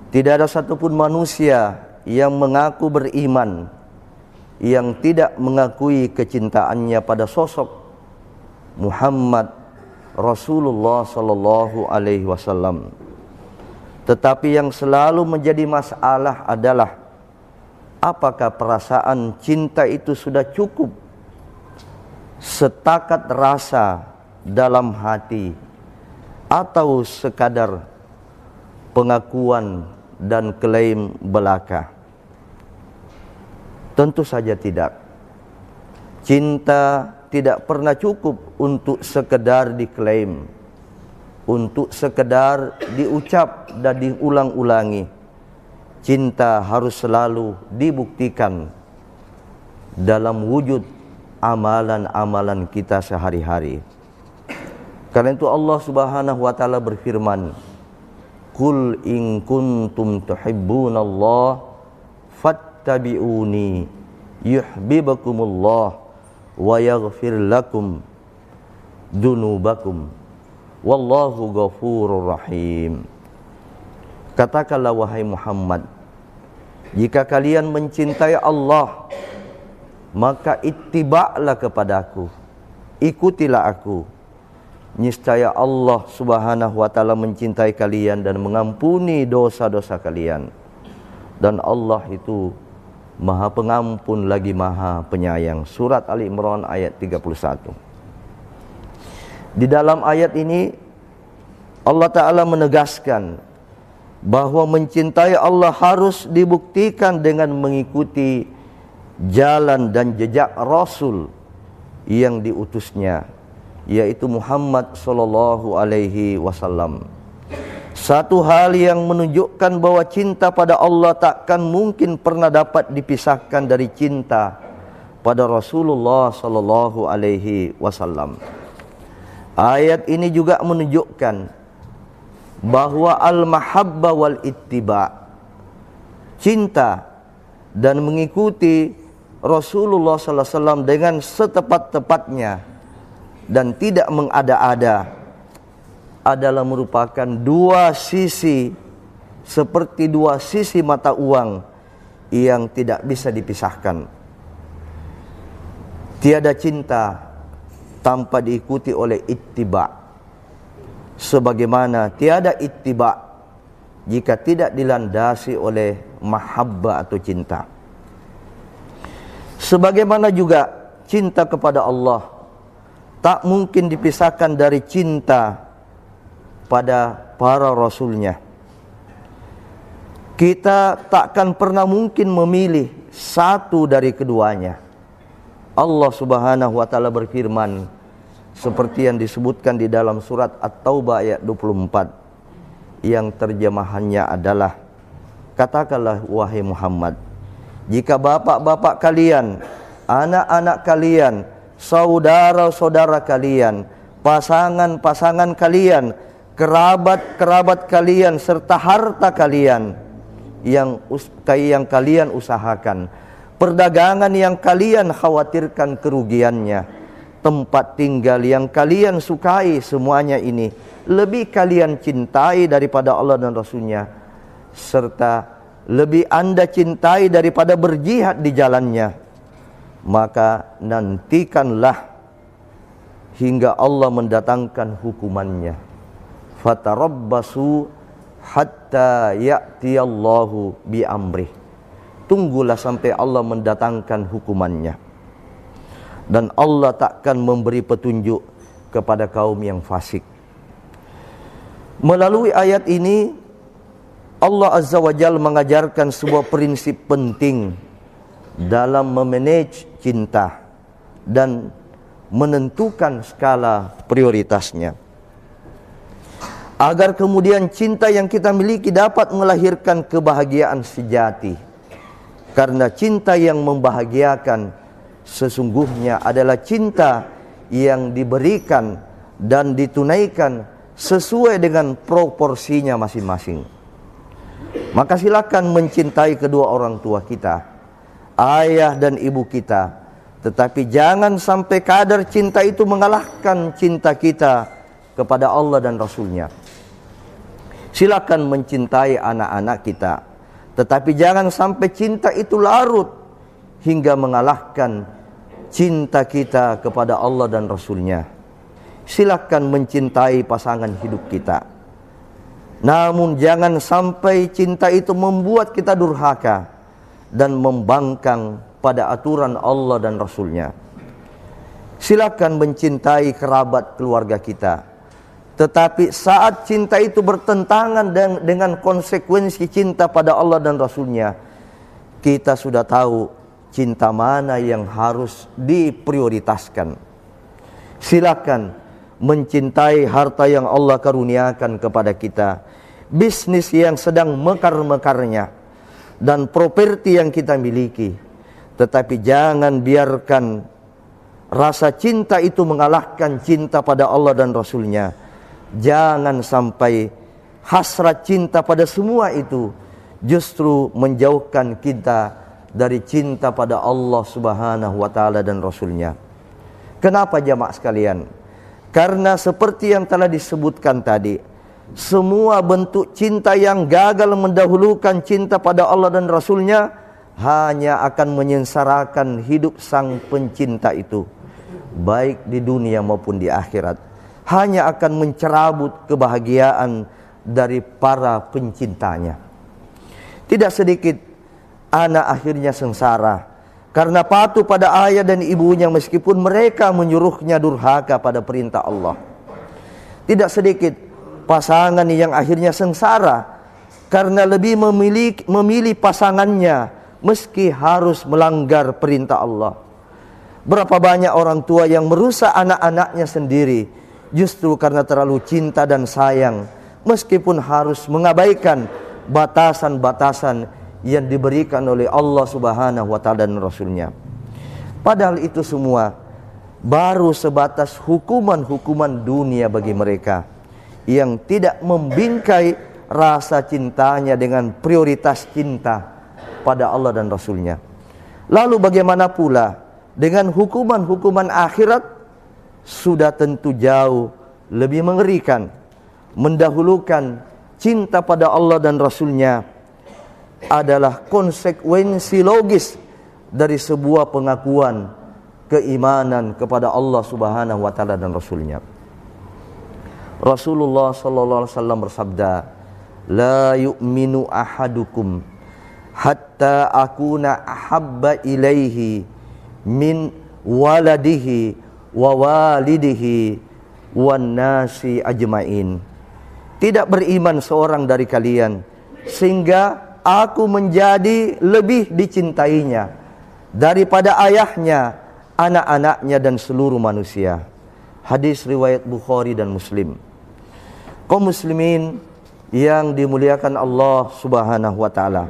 Tidak ada satupun manusia yang mengaku beriman yang tidak mengakui kecintaannya pada sosok Muhammad Rasulullah sallallahu alaihi wasallam. Tetapi yang selalu menjadi masalah adalah apakah perasaan cinta itu sudah cukup setakat rasa dalam hati atau sekadar pengakuan dan klaim belaka. Tentu saja tidak. Cinta tidak pernah cukup untuk sekedar diklaim, untuk sekedar diucap dan diulang-ulangi. Cinta harus selalu dibuktikan dalam wujud amalan-amalan kita sehari-hari. Karena itu Allah Subhanahu wa taala berfirman, "Qul in kuntum tuhibbunallah fattabi'uni yuhibbukumullah wa yaghfir lakum dunubakum wallahu ghafurur rahim." Katakanlah wahai Muhammad, jika kalian mencintai Allah, maka ittiba'lah kepadaku, ikutilah aku. Niscaya Allah Subhanahu wa taala mencintai kalian dan mengampuni dosa-dosa kalian. Dan Allah itu Maha Pengampun lagi Maha Penyayang. Surat Ali Imran ayat 31. Di dalam ayat ini Allah Ta'ala menegaskan bahwa mencintai Allah harus dibuktikan dengan mengikuti jalan dan jejak Rasul yang diutusnya, yaitu Muhammad sallallahu alaihi wasallam. Satu hal yang menunjukkan bahwa cinta pada Allah takkan mungkin pernah dapat dipisahkan dari cinta pada Rasulullah sallallahu alaihi wasallam. Ayat ini juga menunjukkan bahwa al-mahabbah wal ittiba', cinta dan mengikuti Rasulullah sallallahu alaihi wasallam dengan setepat-tepatnya dan tidak mengada-ada adalah merupakan dua sisi, seperti dua sisi mata uang yang tidak bisa dipisahkan. Tiada cinta tanpa diikuti oleh ittiba', sebagaimana tiada ittiba' jika tidak dilandasi oleh mahabbah atau cinta. Sebagaimana juga cinta kepada Allah tak mungkin dipisahkan dari cinta pada para rasulnya. Kita takkan pernah mungkin memilih satu dari keduanya. Allah Subhanahu wa taala berfirman seperti yang disebutkan di dalam surat At-Taubah ayat 24, yang terjemahannya adalah, katakanlah wahai Muhammad, jika bapak-bapak kalian, anak-anak kalian, saudara-saudara kalian, pasangan-pasangan kalian, kerabat-kerabat kalian, serta harta kalian yang kalian usahakan, perdagangan yang kalian khawatirkan kerugiannya, tempat tinggal yang kalian sukai, semuanya ini lebih kalian cintai daripada Allah dan Rasulnya, serta lebih anda cintai daripada berjihad di jalannya, maka nantikanlah hingga Allah mendatangkan hukumannya. Fatarabbasu hatta ya'tiyallahu bi amrih. Tunggulah sampai Allah mendatangkan hukumannya. Dan Allah takkan memberi petunjuk kepada kaum yang fasik. Melalui ayat ini Allah Azza wa Jalla mengajarkan sebuah prinsip penting dalam memanage cinta dan menentukan skala prioritasnya, agar kemudian cinta yang kita miliki dapat melahirkan kebahagiaan sejati. Karena cinta yang membahagiakan sesungguhnya adalah cinta yang diberikan dan ditunaikan sesuai dengan proporsinya masing-masing. Maka silakan mencintai kedua orang tua kita, ayah dan ibu kita, tetapi jangan sampai kadar cinta itu mengalahkan cinta kita kepada Allah dan Rasulnya. Silakan mencintai anak-anak kita, tetapi jangan sampai cinta itu larut hingga mengalahkan cinta kita kepada Allah dan Rasul-Nya. Silakan mencintai pasangan hidup kita, namun jangan sampai cinta itu membuat kita durhaka dan membangkang pada aturan Allah dan Rasul-Nya. Silakan mencintai kerabat keluarga kita, tetapi saat cinta itu bertentangan dengan konsekuensi cinta pada Allah dan Rasul-Nya, kita sudah tahu cinta mana yang harus diprioritaskan. Silakan mencintai harta yang Allah karuniakan kepada kita, bisnis yang sedang mekar-mekarnya, dan properti yang kita miliki. Tetapi jangan biarkan rasa cinta itu mengalahkan cinta pada Allah dan Rasul-Nya. Jangan sampai hasrat cinta pada semua itu justru menjauhkan kita dari cinta pada Allah Subhanahu wa Ta'ala dan Rasul-Nya. Kenapa jamaah sekalian? Karena seperti yang telah disebutkan tadi, semua bentuk cinta yang gagal mendahulukan cinta pada Allah dan Rasul-Nya hanya akan menyengsarakan hidup sang pencinta itu, baik di dunia maupun di akhirat. Hanya akan mencerabut kebahagiaan dari para pencintanya. Tidak sedikit anak akhirnya sengsara karena patuh pada ayah dan ibunya meskipun mereka menyuruhnya durhaka pada perintah Allah. Tidak sedikit pasangan yang akhirnya sengsara karena lebih memilih pasangannya meski harus melanggar perintah Allah. Berapa banyak orang tua yang merusak anak-anaknya sendiri justru karena terlalu cinta dan sayang, meskipun harus mengabaikan batasan-batasan yang diberikan oleh Allah Subhanahu wa Ta'ala dan Rasul-Nya. Padahal itu semua baru sebatas hukuman-hukuman dunia bagi mereka yang tidak membingkai rasa cintanya dengan prioritas cinta pada Allah dan Rasul-Nya. Lalu bagaimana pula dengan hukuman-hukuman akhirat? Sudah tentu jauh lebih mengerikan. Mendahulukan cinta pada Allah dan Rasul-Nya adalah konsekuensi logis dari sebuah pengakuan keimanan kepada Allah Subhanahu wa Ta'ala dan Rasul-Nya. Rasulullah sallallahu alaihi wasallam bersabda, "La yu'minu ahadukum hatta akuna ahabba ilaihi min waladihi wa walidihi wan nasi ajmain." Tidak beriman seorang dari kalian sehingga aku menjadi lebih dicintainya daripada ayahnya, anak-anaknya dan seluruh manusia. Hadis riwayat Bukhari dan Muslim. Kaum muslimin yang dimuliakan Allah Subhanahu wa Ta'ala,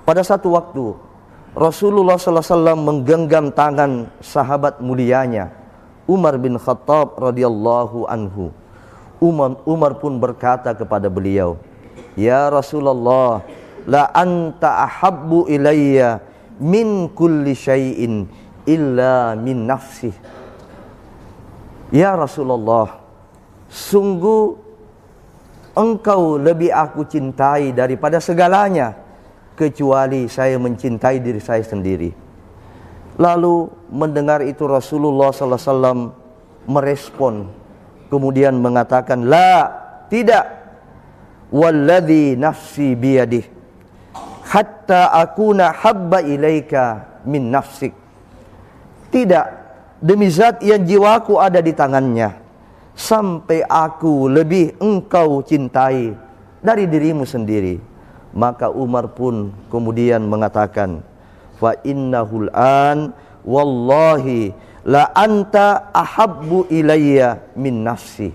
pada satu waktu Rasulullah sallallahu alaihi wasallam menggenggam tangan sahabat mulianya Umar bin Khattab radhiyallahu anhu. Umar pun berkata kepada beliau, "Ya Rasulullah, la anta ahabbu ilayya min kulli syai'in illa min nafsi." Ya Rasulullah, sungguh engkau lebih aku cintai daripada segalanya kecuali saya mencintai diri saya sendiri. Lalu mendengar itu Rasulullah sallallahu alaihi wasallam merespon, kemudian mengatakan, "La, tidak. Walladzi nafsi biyadih hatta akuna habba ilaika min nafsik." Tidak, demi zat yang jiwaku ada di tangannya, sampai aku lebih engkau cintai dari dirimu sendiri. Maka Umar pun kemudian mengatakan, "Fa innahul an wallahi la anta ahabbu ilayya min nafsi."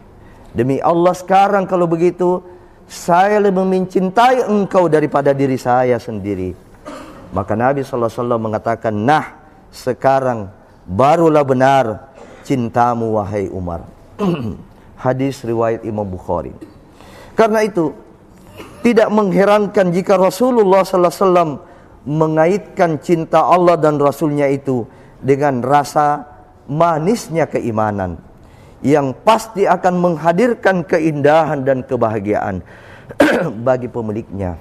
Demi Allah sekarang kalau begitu saya lebih mencintai engkau daripada diri saya sendiri. Maka Nabi sallallahu alaihi wasallam mengatakan, "Nah, sekarang barulah benar cintamu wahai Umar." Hadis riwayat Imam Bukhari. Karena itu tidak mengherankan jika Rasulullah sallallahu alaihi wasallam mengaitkan cinta Allah dan Rasul-Nya itu dengan rasa manisnya keimanan yang pasti akan menghadirkan keindahan dan kebahagiaan. bagi pemiliknya.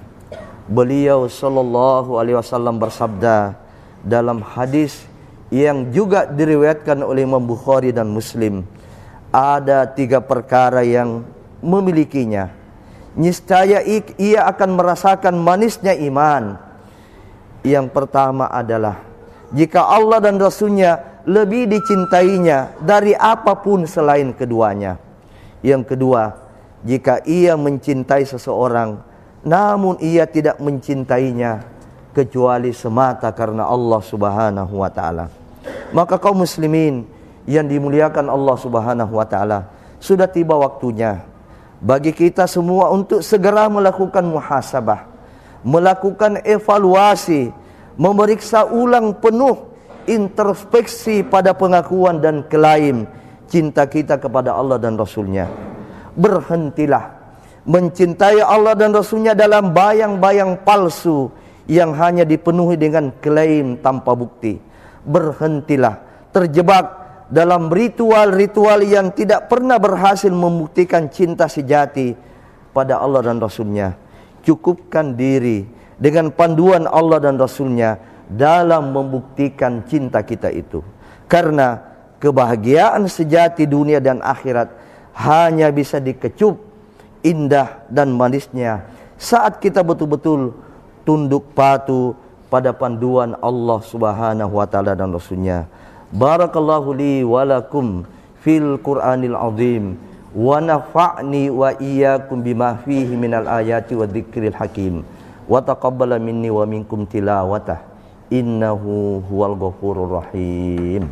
Beliau sallallahu alaihi wasallam bersabda dalam hadis yang juga diriwayatkan oleh Imam Bukhari dan Muslim, ada 3 perkara yang memilikinya, niscaya ia akan merasakan manisnya iman. Yang pertama adalah jika Allah dan Rasulnya lebih dicintainya dari apapun selain keduanya. Yang kedua, jika ia mencintai seseorang namun ia tidak mencintainya kecuali semata karena Allah Subhanahu wa taala. Maka kaum muslimin yang dimuliakan Allah Subhanahu wa taala, sudah tiba waktunya bagi kita semua untuk segera melakukan muhasabah, melakukan evaluasi, memeriksa ulang penuh introspeksi pada pengakuan dan klaim cinta kita kepada Allah dan Rasulnya. Berhentilah mencintai Allah dan Rasulnya dalam bayang-bayang palsu yang hanya dipenuhi dengan klaim tanpa bukti. Berhentilah terjebak dalam ritual-ritual yang tidak pernah berhasil membuktikan cinta sejati pada Allah dan Rasulnya. Cukupkan diri dengan panduan Allah dan Rasulnya dalam membuktikan cinta kita itu. Karena kebahagiaan sejati dunia dan akhirat hanya bisa dikecup indah dan manisnya saat kita betul-betul tunduk patuh pada panduan Allah Subhanahu wa taala dan Rasulnya. Barakallahu li wa lakum fil Qur'anil azim wa nafa'ni wa iyyakum bima fihi minal ayati wa dzikril hakim wa taqabbala minni wa minkum tilawatah innahu huwal ghafurur rahim.